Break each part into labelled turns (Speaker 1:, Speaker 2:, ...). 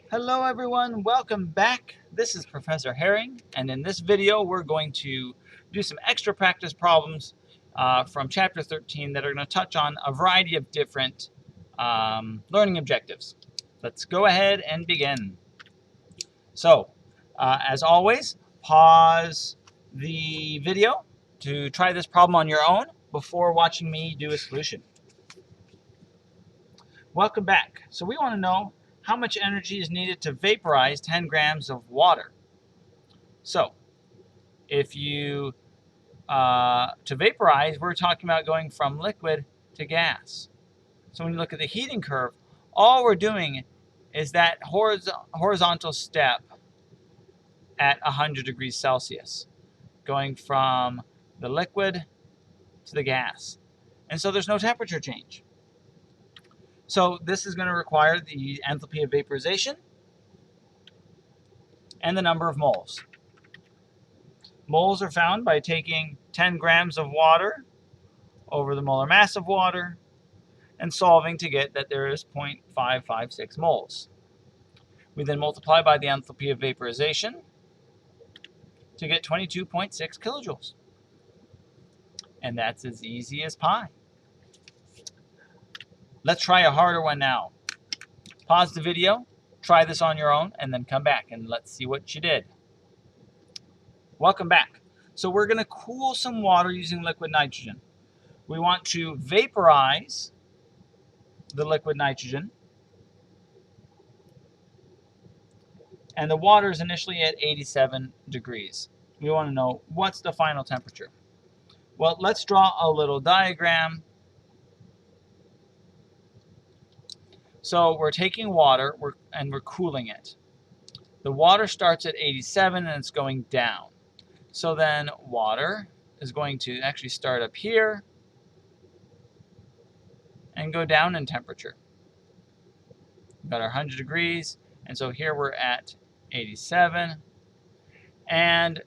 Speaker 1: Hello everyone, welcome back. This is Professor Herring, and in this video we're going to do some extra practice problems from Chapter 13 that are going to touch on a variety of different learning objectives. Let's go ahead and begin. So, as always, pause the video to try this problem on your own before watching me do a solution. Welcome back. So we want to know how much energy is needed to vaporize 10 grams of water. So if you, to vaporize, we're talking about going from liquid to gas. So when you look at the heating curve, all we're doing is that horizontal step at 100 degrees Celsius, going from the liquid to the gas. And so there's no temperature change. So this is going to require the enthalpy of vaporization and the number of moles. Moles are found by taking 10 grams of water over the molar mass of water and solving to get that there is 0.556 moles. We then multiply by the enthalpy of vaporization to get 22.6 kilojoules. And that's as easy as pie. Let's try a harder one now. Pause the video, try this on your own, and then come back and let's see what you did. Welcome back. So we're going to cool some water using liquid nitrogen. We want to vaporize the liquid nitrogen, and the water is initially at 87 degrees. We want to know what's the final temperature. Well, let's draw a little diagram. So we're taking water and we're cooling it. The water starts at 87 and it's going down. So then water is going to actually start up here and go down in temperature. We've got our 100 degrees, and so here we're at 87, and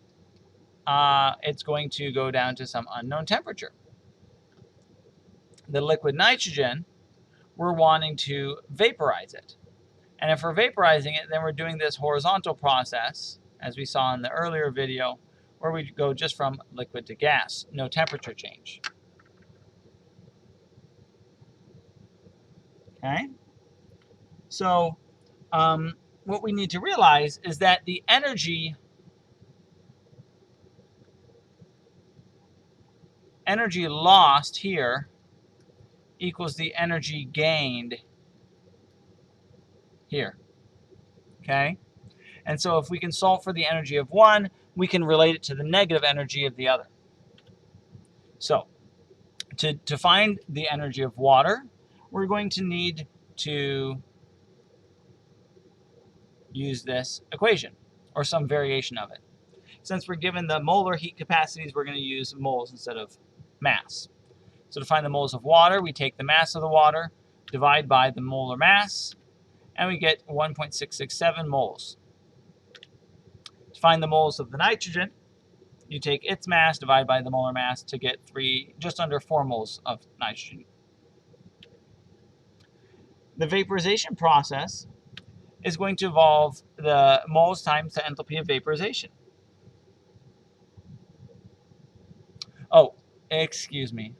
Speaker 1: it's going to go down to some unknown temperature. The liquid nitrogen, we're wanting to vaporize it. And if we're vaporizing it, then we're doing this horizontal process, as we saw in the earlier video, where we go just from liquid to gas, no temperature change. Okay? So what we need to realize is that the energy lost here equals the energy gained here. Okay? And so if we can solve for the energy of one, we can relate it to the negative energy of the other. So to find the energy of water, we're going to need to use this equation or some variation of it. Since we're given the molar heat capacities, we're going to use moles instead of mass. So to find the moles of water, we take the mass of the water, divide by the molar mass, and we get 1.667 moles. To find the moles of the nitrogen, you take its mass, divide by the molar mass to get just under 4 moles of nitrogen. The vaporization process is going to involve the moles times the enthalpy of vaporization. Oh, excuse me.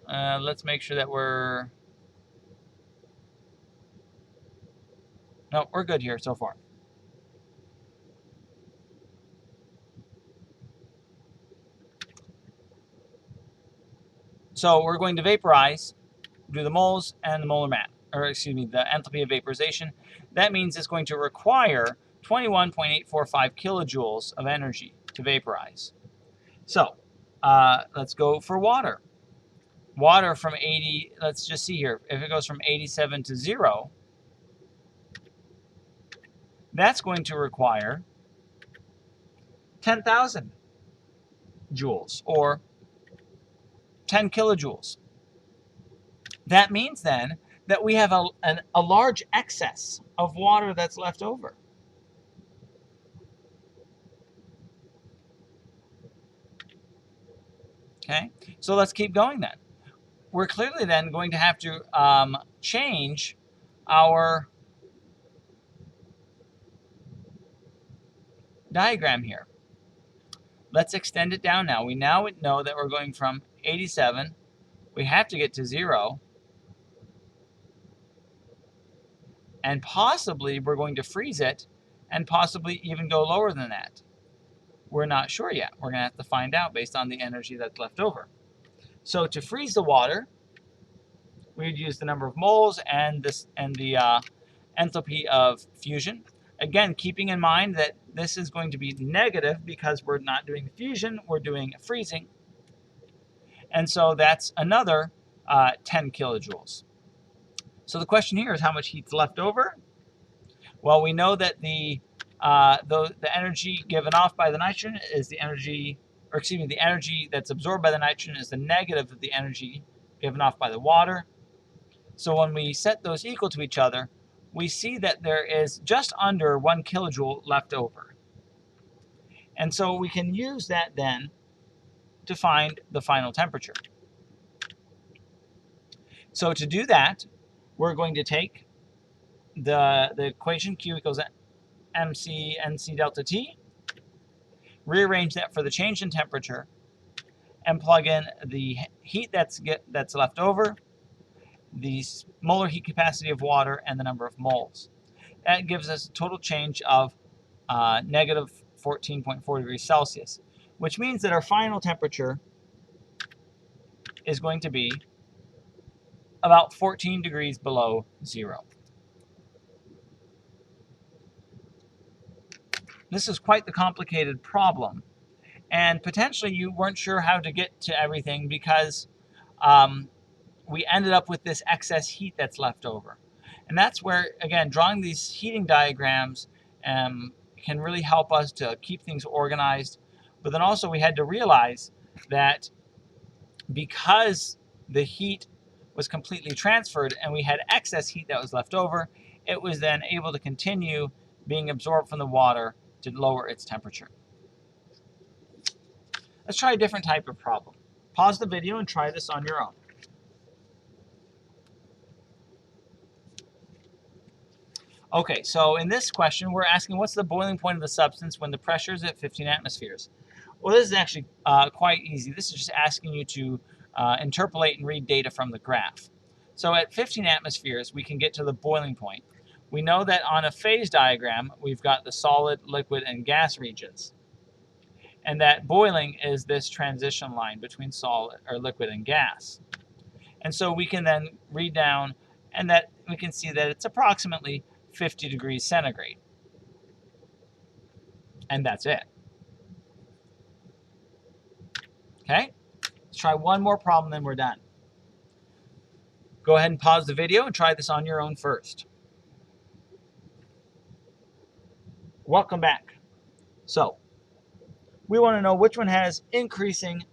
Speaker 1: Let's make sure that we're good here so far. So we're going to vaporize, do the moles and the molar mass, or excuse me, the enthalpy of vaporization. That means it's going to require 21.845 kilojoules of energy to vaporize. So let's go for water. Water from 80, let's just see here. If it goes from 87 to 0, that's going to require 10,000 joules, or 10 kilojoules. That means then that we have a large excess of water that's left over. Okay, so let's keep going then. We're clearly then going to have to change our diagram here. Let's extend it down now. We now know that we're going from 87. We have to get to 0. And possibly we're going to freeze it and possibly even go lower than that. We're not sure yet. We're going to have to find out based on the energy that's left over. So to freeze the water, we would use the number of moles and the enthalpy of fusion. Again, keeping in mind that this is going to be negative because we're not doing fusion, we're doing freezing. And so that's another 10 kilojoules. So the question here is how much heat's left over? Well, we know that the energy given off by the nitrogen is the energy, or excuse me, the energy that's absorbed by the nitrogen is the negative of the energy given off by the water. So when we set those equal to each other, we see that there is just under 1 kilojoule left over. And so we can use that then to find the final temperature. So to do that, we're going to take the equation Q equals mc nc delta T, rearrange that for the change in temperature, and plug in the heat that's left over, the molar heat capacity of water, and the number of moles. That gives us a total change of negative 14.4 degrees Celsius, which means that our final temperature is going to be about 14 degrees below 0. This is quite the complicated problem, and potentially you weren't sure how to get to everything because we ended up with this excess heat that's left over. And that's where, again, drawing these heating diagrams can really help us to keep things organized. But then also we had to realize that because the heat was completely transferred and we had excess heat that was left over, it was then able to continue being absorbed from the water to lower its temperature. Let's try a different type of problem. Pause the video and try this on your own. Okay, so in this question, we're asking what's the boiling point of the substance when the pressure is at 15 atmospheres? Well, this is actually quite easy. This is just asking you to interpolate and read data from the graph. So at 15 atmospheres, we can get to the boiling point. We know that on a phase diagram, we've got the solid, liquid, and gas regions. And that boiling is this transition line between solid or liquid and gas. And so we can then read down, and that we can see that it's approximately 50 degrees centigrade. And that's it. Okay? Let's try one more problem, then we're done. Go ahead and pause the video and try this on your own first. Welcome back. So, we want to know which one has increasing,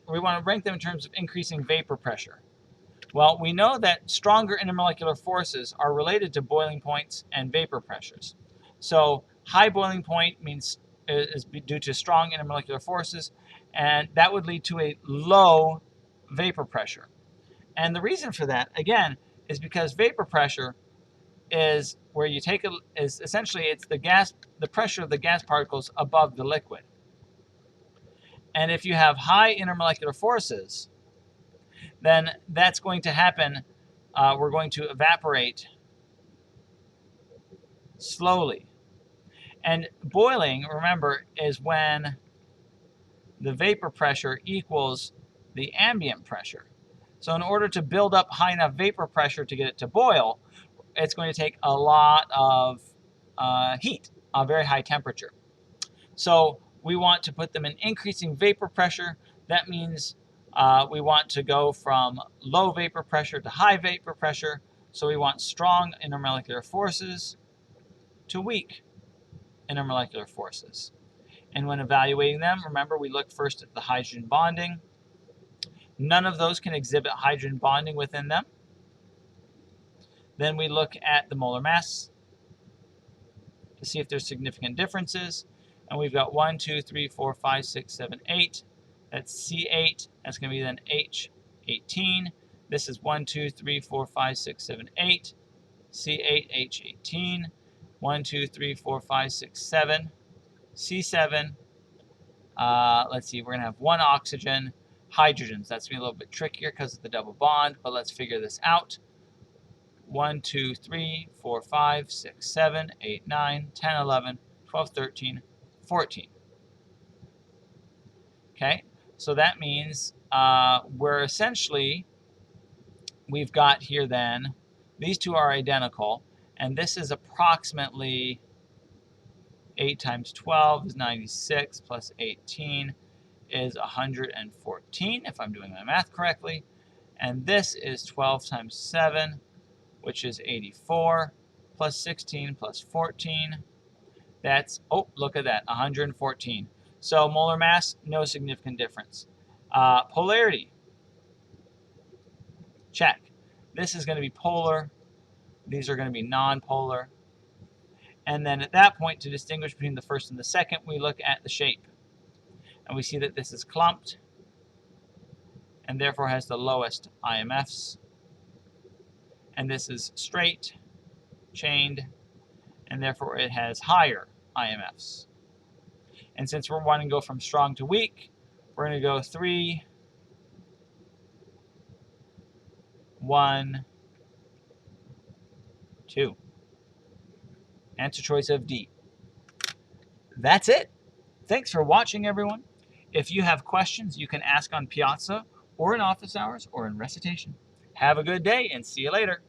Speaker 1: we want to rank them in terms of increasing vapor pressure. Well, we know that stronger intermolecular forces are related to boiling points and vapor pressures. So high boiling point is due to strong intermolecular forces, and that would lead to a low vapor pressure. And the reason for that, again, is because vapor pressure is where you take is essentially it's the pressure of the gas particles above the liquid. And if you have high intermolecular forces, then that's going to happen. We're going to evaporate slowly. And boiling, remember, is when the vapor pressure equals the ambient pressure. So in order to build up high enough vapor pressure to get it to boil, it's going to take a lot of heat, a very high temperature. So we want to put them in increasing vapor pressure. That means we want to go from low vapor pressure to high vapor pressure. So we want strong intermolecular forces to weak intermolecular forces. And when evaluating them, remember we look first at the hydrogen bonding. None of those can exhibit hydrogen bonding within them. Then we look at the molar mass to see if there's significant differences. And we've got 1, 2, 3, 4, 5, 6, 7, 8. That's C8. That's going to be then H18. This is 1, 2, 3, 4, 5, 6, 7, 8. C8, H18. 1, 2, 3, 4, 5, 6, 7. C7. Let's see, we're going to have 1 oxygen, hydrogens. That's going to be a little bit trickier because of the double bond, but let's figure this out. 1, 2, 3, 4, 5, 6, 7, 8, 9, 10, 11, 12, 13, 14. Okay, so that means we've got here then, these two are identical, and this is approximately 8 times 12 is 96, plus 18 is 114, if I'm doing my math correctly. And this is 12 times 7, which is 84, plus 16 plus 14. That's, oh, look at that, 114. So molar mass, no significant difference. Polarity, check. This is going to be polar. These are going to be non-polar. And then at that point, to distinguish between the first and the second, we look at the shape. And we see that this is clumped, and therefore has the lowest IMFs. And this is straight, chained, and therefore it has higher IMFs. And since we're wanting to go from strong to weak, we're going to go 3, 1, 2. Answer choice of D. That's it. Thanks for watching, everyone. If you have questions, you can ask on Piazza, or in office hours, or in recitation. Have a good day, and see you later.